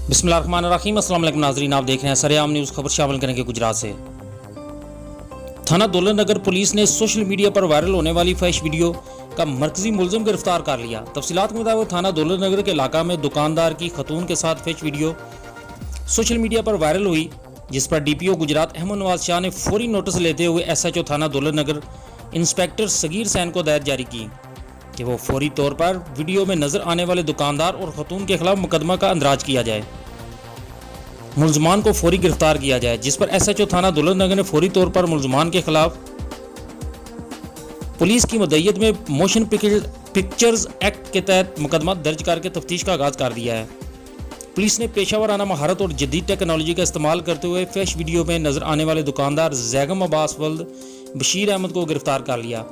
बिस्मिल्लाहिर्रहमानिर्रहीम। अस्सलाम वालेकुम नाज़रीन, आप देख रहे हैं सरेआम न्यूज़। खबर शामिल करेंगे गुजरात से। थाना दौलत नगर पुलिस ने सोशल मीडिया पर वायरल होने वाली फैश वीडियो का मरकजी मुलजिम गिरफ्तार कर लिया। तफसीलात के मुताबिक थाना दौलत नगर के इलाका में दुकानदार की खतून के साथ फैश वीडियो सोशल मीडिया पर वायरल हुई, जिस पर DPO गुजरात अहमद नवाज शाह ने फौरी नोटिस लेते हुए SHO थाना दौलत नगर इंस्पेक्टर सगीर सैन को हिदायत जारी की कि वो फौरी तौर पर वीडियो में नजर आने वाले दुकानदार और खतून के खिलाफ मुकदमा का अंदराज किया जाए, मुलजमान को फौरी गिरफ्तार किया जाए। जिस पर SHO थाना दौलत नगर ने फौरी तौर पर मुलजमान के खिलाफ पुलिस की मदईयत में मोशन पिक्चर्स एक्ट के तहत मुकदमा दर्ज करके तफ्तीश का आगाज कर दिया है। पुलिस ने पेशावराना महारत और जदीद टेक्नोलॉजी का इस्तेमाल करते हुए फैश वीडियो में नजर आने वाले दुकानदार जैगम अब्बास वल्द बशीर अहमद को गिरफ्तार कर लिया।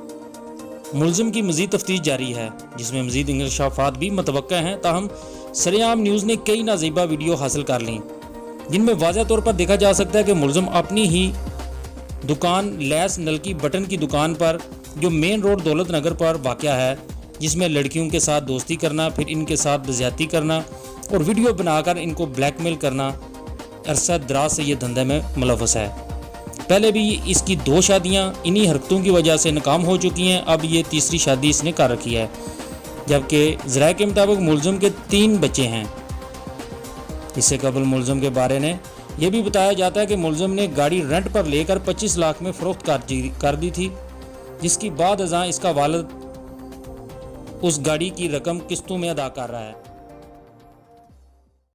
मुलजिम की मजीद तफ्तीश जारी है, जिसमें मजीद इंकशाफात भी मुतवक्का हैं। ताहम सरेआम न्यूज़ ने कई नाज़ीबा वीडियो हासिल कर लीं, जिनमें वाज़ह तौर पर देखा जा सकता है कि मुलजिम अपनी ही दुकान लैस नल की बटन की दुकान पर, जो मेन रोड दौलत नगर पर वाक़या है, जिसमें लड़कियों के साथ दोस्ती करना, फिर इनके साथ ज़्यादती करना और वीडियो बनाकर इनको ब्लैकमेल करना, अरसा दराज से ये धंधे में मुलव्वस है। पहले भी इसकी 2 शादियाँ इन्हीं हरकतों की वजह से नाकाम हो चुकी हैं। अब ये तीसरी शादी इसने कर रखी है, जबकि ज़राए के मुताबिक मुलजिम के 3 बच्चे हैं। इससे कबल मुलजिम के बारे में यह भी बताया जाता है कि मुलजिम ने गाड़ी रेंट पर लेकर 25 लाख में फ़रोख्त कर दी थी, जिसकी बाद अज़ां इसका वालिद उस गाड़ी की रकम किस्तों में अदा कर रहा है।